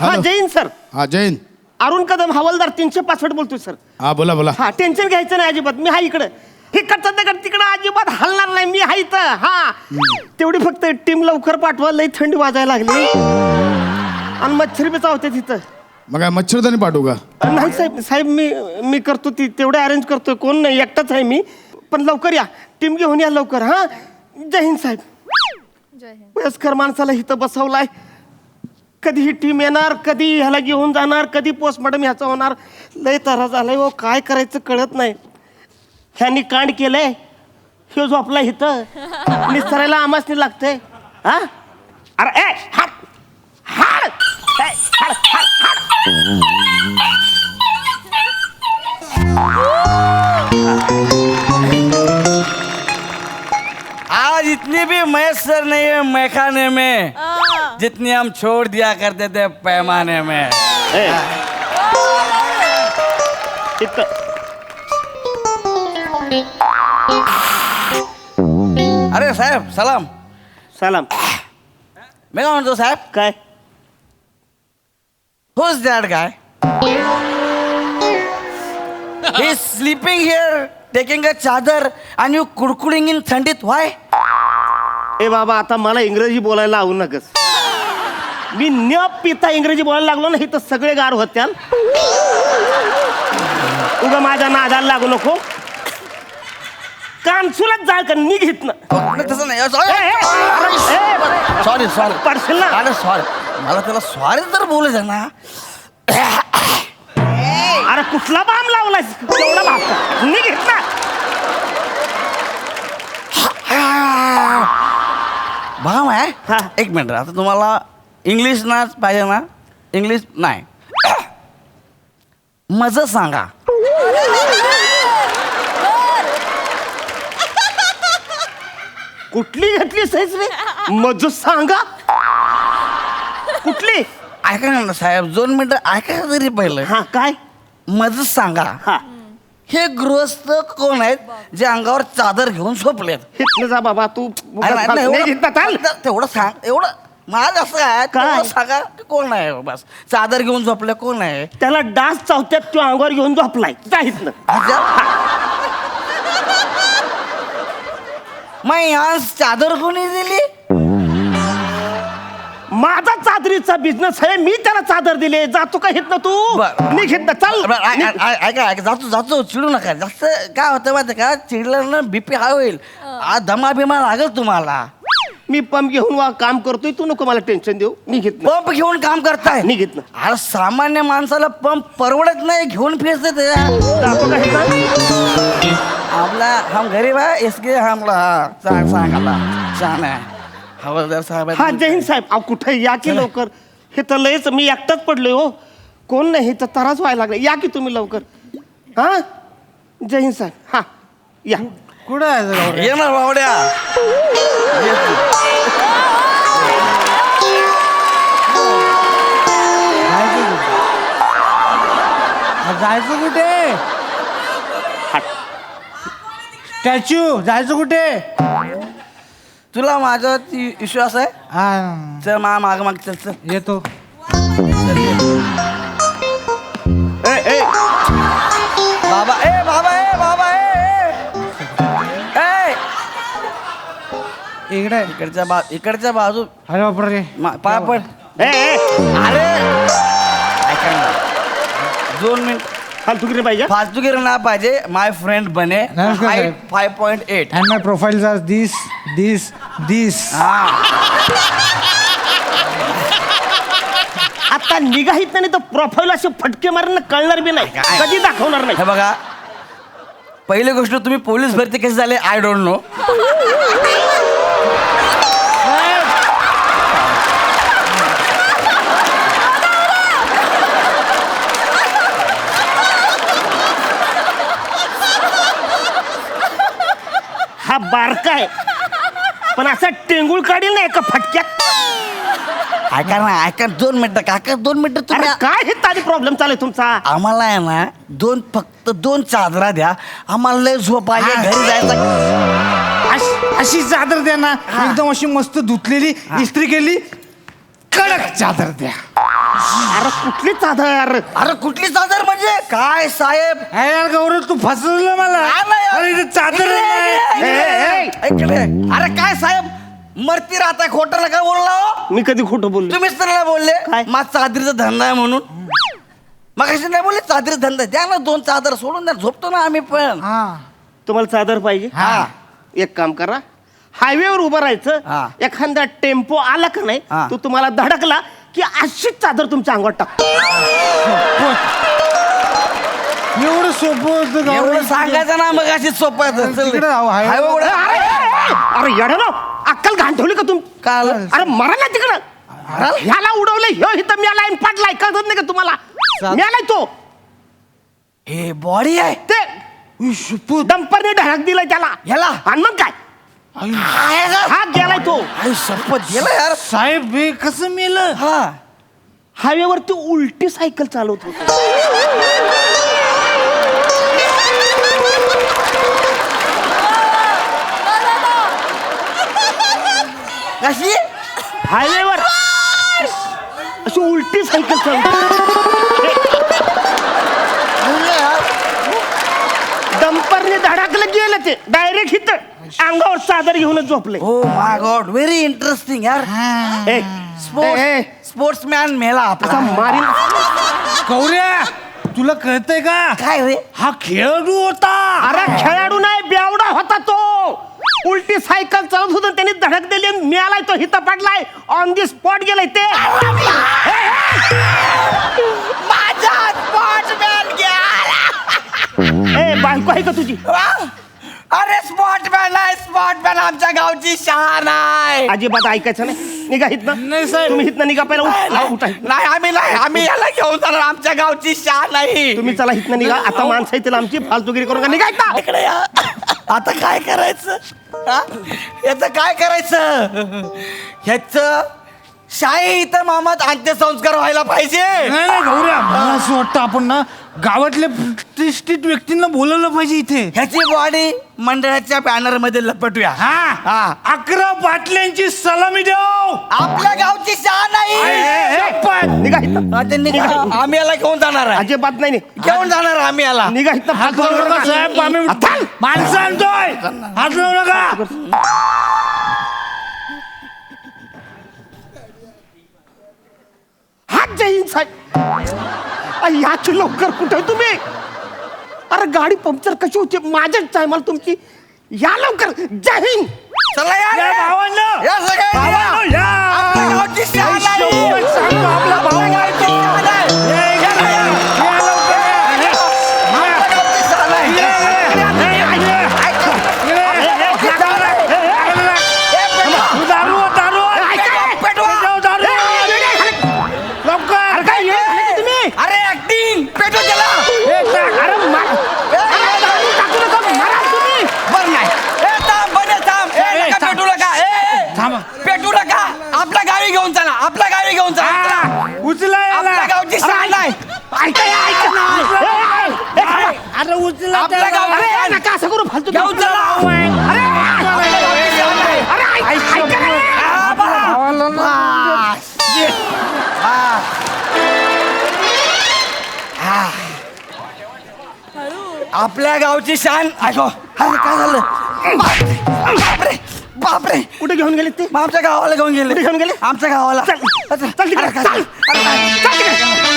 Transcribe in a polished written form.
हा जैन सर. हा जैन. अरुण कदम हवालदार 365 बोलतोय सर. हा बोला बोला. हा टेन्शन घ्यायचं नाही अजिबात. मी हा इकडं इकडचं दगड तिकडं अजिबात हलणार नाही. मी हा इथं. हा तेवढी फक्त टीम लवकर पाठवा. लई थंडी वाजायला लागली आणि मच्छर बी चावते तिथं. मग काय मच्छरदाणी पाठवू का? नाही साहेब साहेब मी करतो ती तेवढे अरेंज करतोय. कोण नाही एकटाच आहे मी. पण लवकर या टीम घेऊन या लवकर. हा जय हिंद साहेब. वयस्कर माणसाला इथं बसवलाय. कधी ही टीम येणार, कधी ह्याला घेऊन जाणार, कधी पोस्टमॉर्टम ह्याचा होणार. लय तरा झालाय हो. काय करायचं कळत नाही. ह्यांनी कांड केलंय. ह्यो झोपला इथं निसरायला आमासनी लागतंय. हा अरे ए हाड हाड हाड हाड हाड. आज इतनी भी मैसर नहीं है मैखाने में जितनी हम छोड़ दिया करते थे पैमाने में. अरे साहेब सलाम. सलाम. मी काय म्हणतो साहेब, काय who's that guy? He's sleeping here, taking a चादर and you कुडकुडिंग in थंडीत. Why? ए बाबा आता मला इंग्रजी बोलायला लावू नकस. मी न पिता इंग्रजी बोलायला लागलो ना तर सगळे गार होत्याल. उगा माझ्या नादाला लागू नको. कानसुलाच जाळ का निघित ना. तसं नाही. सॉरी सॉरी पडशील ना. अरे सॉरी. मला त्याला सॉरी तर बोलू दे ना. अरे कुठला बाम लावलाय तेवढा भाग निघित ना. भाम आहे. हा. एक मिनिट. आता तुम्हाला इंग्लिश नाच पाहिजे ना. इंग्लिश नाही मज सांगा. कुठली घेतली सहीच रे. मज सांगा कुठली. ऐका ना साहेब 2 मिनिटं ऐका तरी पहिलं. हा काय मज सांगा. हा हे गृहस्थ कोण आहेत जे अंगावर चादर घेऊन झोपलेत? हितनं जा बाबा तू. अरे नाही, नाही, नाही, हितनं चाल. तेवढं सांग. एवढं माझं असं आहे. काय? तेवढं सांगा की कोण आहे. बस चादर घेऊन झोपले कोण आहे? त्याला डास चावत्यात तो अंगावर घेऊन झोपलाय. जा हितनं. मग आज चादर कोणी दिली? माझा चादरीचा बिझनेस आहे. मी त्याला चादर दिले. जातो का हितनं तू. बरं. निघ हितनं चाल. ऐका ऐका जातो चिडू नका. जास्त काय होतं माहिती का, चिडलं ना बीपी हाय होईल. आज दमा बिमा लागेल तुम्हाला. मी पंप घेऊन काम करतोय. तू नको मला टेन्शन देऊ. निघ हितनं. पंप घेऊन काम करताय? निघ हितनं. अरे सामान्य माणसाला पंप परवडत नाही. घेऊन फिरते ते. जातो का हितनं. आपला हम गरीब आहे इसके हमला सांगाला छान आहे. हवालदार साहेब हा जय हिंद साहेब. अहो कुठे या की लवकर. हे तर लयच मी एकटाच पडलोय हो. कोण नाही. हे तर तराच व्हायला लागले. या की तुम्ही लवकर. हा जय हिंद साहेब. हा या. कुठं आहे ये ना बावड्या. जायचं कुठे? स्टॅच्यू जायचं कुठे? तुला माझा विश्वास आहे. हा चल माग माग चल चल. येतो. ए बाबा ए बाबा ए बाबा ए इकडे इकडच्या बाजू अरे बापरे. पाय पड. अरे ऐका ना 2 मिनिट. फालतुगिरी पाहिजे. फालतूगिरी ना पाहिजे. माय फ्रेंड बने. नमस्कार साहेब. 5.8 अँड माय प्रोफाइल आर दिस. आता निघाहीत नाही तर प्रोफाईल असे फटके मारून कळणार बी नाही. कधी दाखवणार नाही. हे बघा पहिली गोष्ट तुम्ही पोलीस भरती कशी झाले आय डोंट नो. हा बारका आहे पण असा टेंगुळ काढील नाही का फटक्यात. ऐका ना ऐका 2 मिनिटं काका 2 मिनिटं अरे तुम्ही. काय हे तारी प्रॉब्लेम चालू आहे तुमचा. आम्हाला आहे ना फक्त 2 चादरा द्या. आम्हाला लय झोप आहे. घरी जायचं. अशी चादर द्या ना. एकदम अशी मस्त धुतलेली इस्त्री केली कडक चादर द्या. अरे कुठली चादर? अरे कुठली चादर म्हणजे काय साहेब? अरे यार गौरव तू फसवलं मला. काय नाही यार. अरे इथे चादर इकडे, आहे. इकडे, इकडे. अरे काय साहेब मरती राहताय, खोटं नका बोलला हो. मी कधी खोटं बोललो? तुम्हीच तर नाही बोलले काय? माझा चादरीचा धंदा आहे म्हणून. मग कशी नाही बोलले चादरीचा धंदा द्या ना, 2 चादर सोडून द्या, झोपतो ना आम्ही पण. हा. तुम्हाला चादर पाहिजे? हा. एक काम करा, हायवेवर उभं हा. राहायचं. एखादा टेम्पो आला का नाही, हा. तो तुम्हाला धडकला की अशीच चादर तुमच्या अंगावर टाकतो. एवढं सोपं होतं गौरव. एवढं सांगायचं ना, मग अशी सोपं आहे. चल. तिकडे राहू, हाय. हाय एवढं. अरे येडा ना, अक्कल घाण ठेवली का तुम? काल अरे मरा ना तिकडं. ह्याला उडवलं, ह्यो इथं मेलाय पडलाय, कळत नाही का तुम्हाला? चा- मेलाय तो. हे बॉडी आहे ते डंपरने धडक दिलाय त्याला. ह्याला आणि मग काय, आहे का? हा गेलाय तो. आई शपथ गेला यार. साहेब हे कसं मेलं? हा हायवेवरती उलटी सायकल चालवत होतो. कशी? हायवेवर अशी उलटी सायकल चालवतो. डंपरने धडकलं गेलं ते डायरेक्ट इथं अंगावर चादर घेऊनच झोपले. हो माय गॉड, व्हेरी इंटरेस्टिंग यार. ए, स्पोर्ट्समॅन मेला असा आपला. मारीन. गौऱ्या तुला कळतंय का? काय रे? हा खेळाडू होता. अरे खेळाडू नाही, बेवडा होता तो. उलटी सायकल चालत होतं, त्याने धडक दिली, मिळालाय तो हिता पडलाय, ऑन दी स्पॉट गेलाय ते. माझा स्पोर्ट्समॅन गेला. ए बायको आहे का तुझी? अरे स्पोर्ट्समॅन आहे, स्पोर्ट्समॅन आमच्या गावची शान आहे. अजिबात ऐकायचं नाही. निघा हितनं. नाही साहेब. तुम्ही हितनं निघा पहिला. उठा. नाही आम्ही याला घेऊन जाणार, आमच्या गावची शान नाही. तुम्ही चला हितनं निघा. आता माणसं येतील आमची, फालतुगिरी करून का निघायचा. इकडे या. आता काय करायचं? हा? याचं काय करायचं? ह्याच शाही इथं मामात अंत्यसंस्कार व्हायला पाहिजे. नाही नाही गौऱ्या, मला असं वाटतं आपण ना गावातल्या प्रतिष्ठित व्यक्तींना बोलवलं पाहिजे इथे. ह्याची बॉडी मंडळाच्या बॅनर मध्ये लपटूया. हा 11 बाटल्यांची सलामी देऊ. आपल्या गावची शान नाही. निघा हितनं. आता निघा. आम्ही याला घेऊन जाणार आहे. अजिबात नाही. घेऊन जाणार आम्ही याला. निघा हितनं. हात लावू नका साहेब, आम्ही माणसं आणतोय. हात लावू नका. हात जय हिंद साहेब. याची लवकर कुठे तुम्ही? अरे गाडी पंक्चर कशी होती माझ्याच टायमाला तुमची. या लवकर. जय हिंद. चला या या. भावांनो. या सगळे या. भावांनो, या. आपल्या गावची शान आहे. शपथ सांगतो, आपला भाऊ आपल्या गावची शान आहे. या, या, या. या लवकर या. आपल्या गावची शान आहे. या, या, या. या, या. ऐका. तू दारू दारू पेटवा. दारू लवकर. अरे काय हे झालं तुम्ही? अरे ऍक्टिंग पेटवा त्याला. अरे टाकू नका. मारा तुम्ही. बर नाही. थांब बने थांब. नका थांब. पेटू नका. थांबा. पेटू नका. आपल्या गावी घेऊन चला. आपल्या गावी घेऊन चला. हा, उचला आपल्या याला. गावची शान आहे. ऐका या, ऐका ना. अरे उचला आपल्या त्याला. गावची अरे शान. नका असं करू फालतू. घेऊन चला. अरे आपल्या गावची शान आहे. अरे ऐका ना. हा, बा. हा. आपल्या गावची शान. ऐको. अरे काय झालं? बापरे बापरे. कुठे घेऊन गेले ते? मग आमच्या गावाला घेऊन गेले. कुठे घेऊन गेले? आमच्या गावाला. चल चल तिकडे. अरे काय- चल. अरे काय- चल तिकडे.